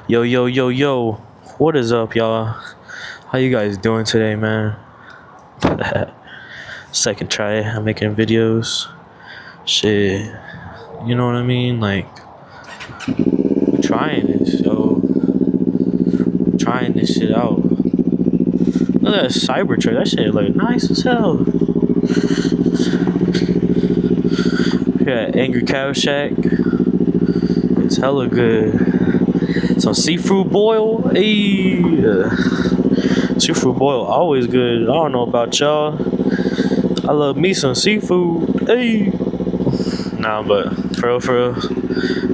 Yo, yo, yo, yo. What is up, y'all? How you guys doing today, man? Second try I'm making videos. Shit. You know what I mean? Like, we're trying this, yo. Trying this shit out. Look at that Cybertruck. That shit look nice as hell. Yeah, Angry Cow Shack. It's hella good. Some seafood boil. Hey. Seafood boil always good. I don't know about y'all. I love me some seafood. Hey. Nah, but for real,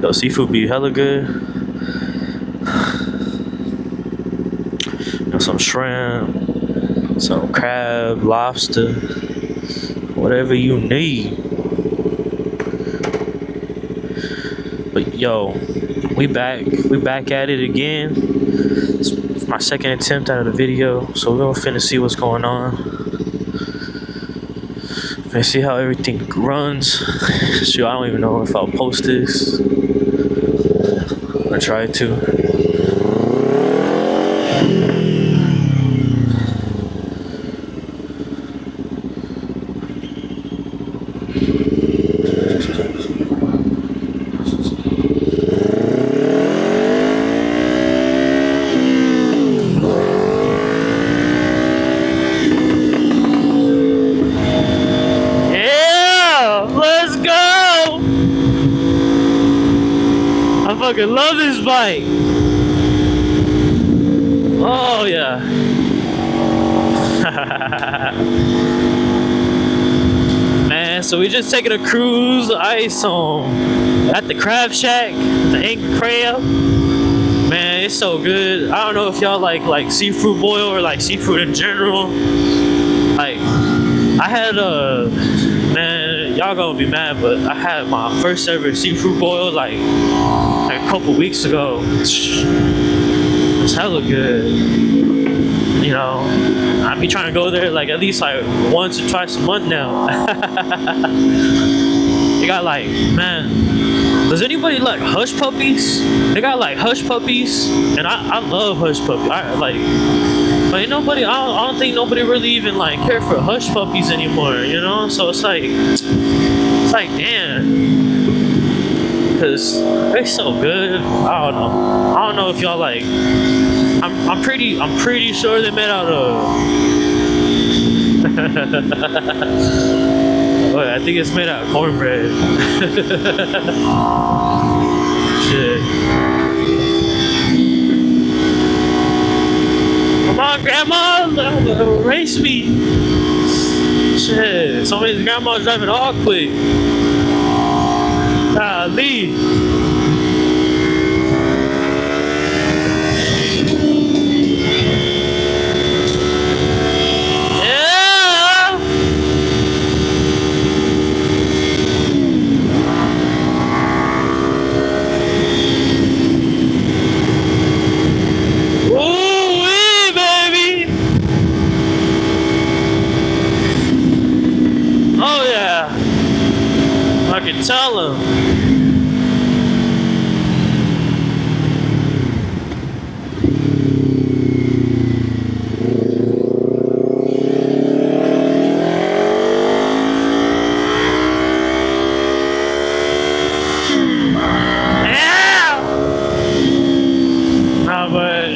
yo, seafood be hella good. You know, some shrimp, some crab, lobster, whatever you need. But yo, we back at it again. It's my second attempt out of the video, so we're gonna finna see what's going on. Finna see how everything runs. Shoot, I don't even know if I'll post this. I'm gonna try to. I fucking love this bike. Oh yeah. Man, so we just taking a cruise ice at the Crab Shack, the Angry Crab. Man, it's so good. I don't know if y'all like seafood boil or like seafood in general. Like, I had man, y'all gonna be mad, but I had my first ever seafood boil like a couple weeks ago. It's hella good. You know, I be trying to go there like at least like once or twice a month now. They got like, man, does anybody like hush puppies? They got like hush puppies, and I love hush puppies. I like, but ain't nobody. I don't think nobody really even like care for hush puppies anymore. You know, so it's like damn, cause they're so good. I don't know if y'all like. I'm pretty sure they're made out of. Oh, I think it's made out of cornbread. Shit. Come on, Grandma, race me. Shit, somebody's grandma's driving all quick. Golly. I can tell him. Yeah! Nah, but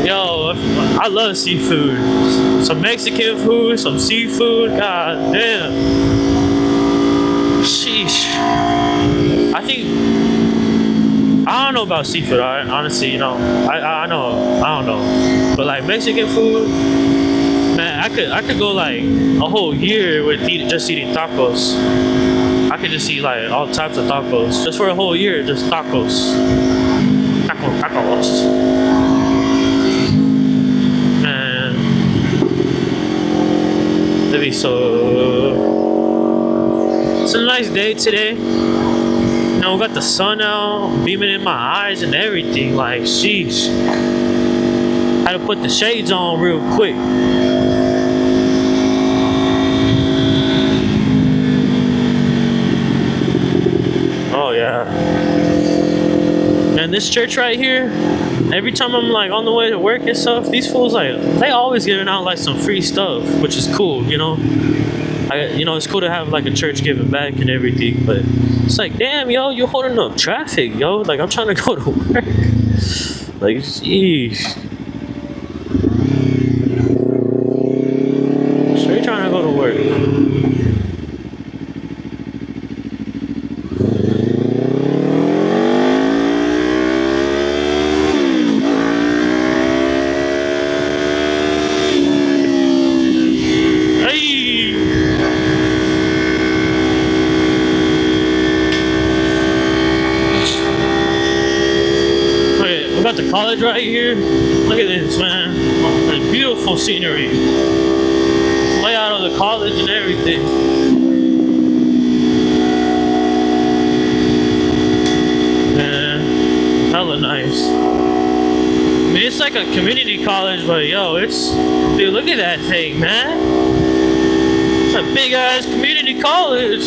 yo, I love seafood. Some Mexican food, some seafood. God damn. Sheesh. I don't know about seafood. Honestly, you know, I don't know. But like Mexican food, man, I could go like a whole year with just eating tacos. I could just eat like all types of tacos just for a whole year, just tacos. Tacos. Man, that'd be so. It's a nice day today. You know, we got the sun out, beaming in my eyes and everything. Like, sheesh. Had to put the shades on real quick. Oh yeah. And this church right here, every time I'm like on the way to work and stuff, these fools like they always giving out like some free stuff, which is cool, you know. It's cool to have like a church giving back and everything, but it's like, damn, yo, you're holding up traffic, yo. Like I'm trying to go to work. Like, jeez. Straight trying to go to work. The college right here. Look at this, man. It's beautiful scenery. Layout of the college and everything. Man, hella nice. I mean, it's like a community college, but yo, dude, look at that thing, man. It's a big ass community college.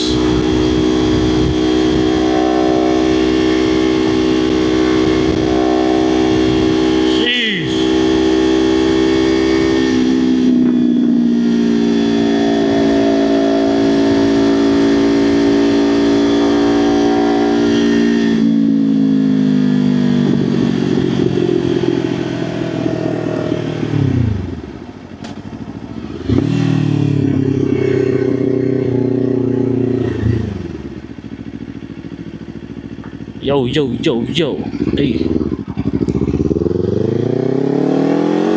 Yo, yo, yo, yo. Hey.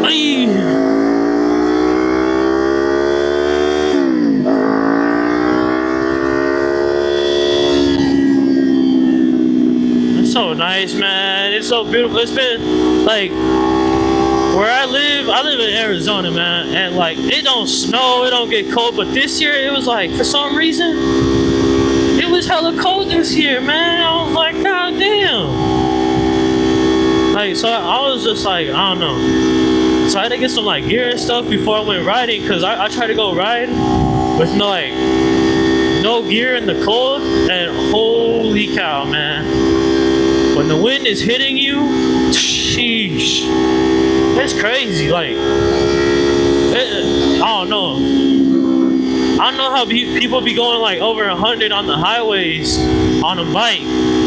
Hey. It's so nice, man. It's so beautiful. It's been like where I live in Arizona, man, and like it don't snow, it don't get cold, but this year it was like for some reason it was hella cold this year, man. I was like, god damn. Like, so I was just like, I don't know. So I had to get some like gear and stuff before I went riding, because I tried to go ride with no gear in the cold, and holy cow, man. When the wind is hitting you, sheesh. It's crazy, like, I don't know. I don't know how people be going like over 100 on the highways on a bike,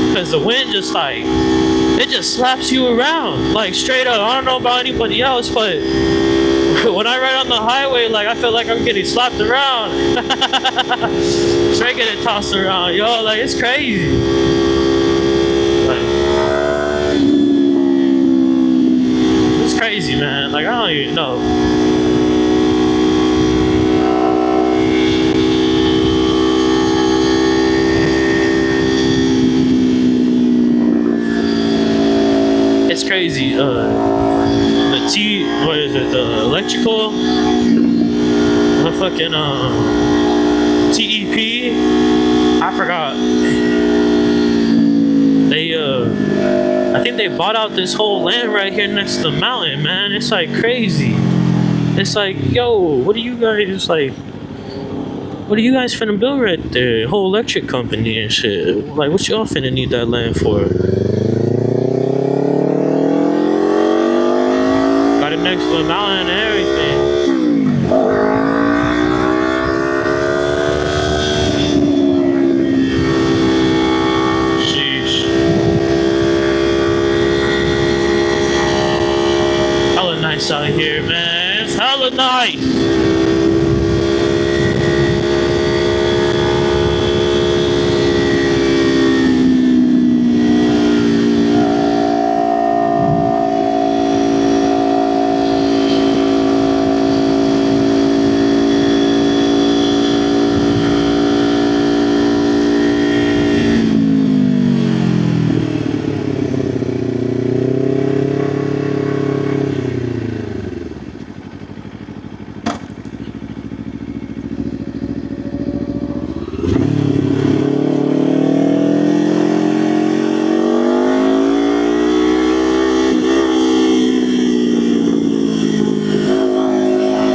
because the wind just like, it just slaps you around, like straight up. I don't know about anybody else, but when I ride on the highway, like I feel like I'm getting slapped around. Straight getting tossed around, yo, like it's crazy. Like, it's crazy, man. Like I don't even know. It's crazy. The electrical, the fucking TEP, I forgot. I think they bought out this whole land right here next to the mountain, man. It's like crazy. It's like, yo, what are you guys finna build right there? Whole electric company and shit. Like, what y'all finna need that land for? Next to the mountain and everything. Sheesh. Hella nice out here, man. It's hella nice.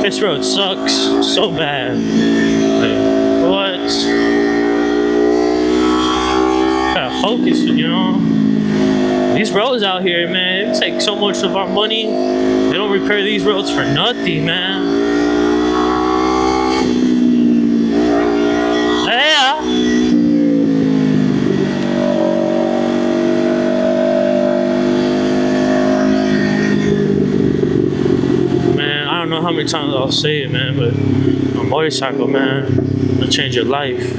This road sucks so bad. Like, what? Gotta focus, you know? These these roads out here, man, it take so much of our money. They don't repair these roads for nothing, man. Yeah. Man, I don't know how many times I'll say it, man, but a motorcycle, man, will change your life.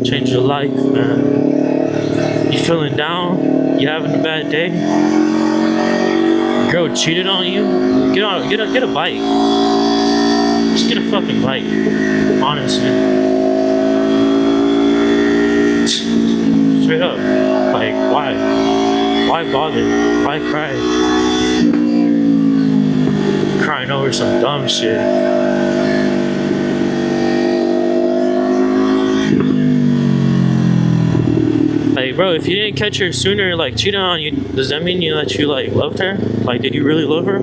Change your life, man. You feeling down? You having a bad day? Girl cheated on you? Get a bike. Just get a fucking bike. Honestly. Straight up. Like, why? Why bother? Why cry? Crying over some dumb shit. Like, bro, if you didn't catch her sooner, like, cheating on you, does that mean that you, like, loved her? Like, did you really love her?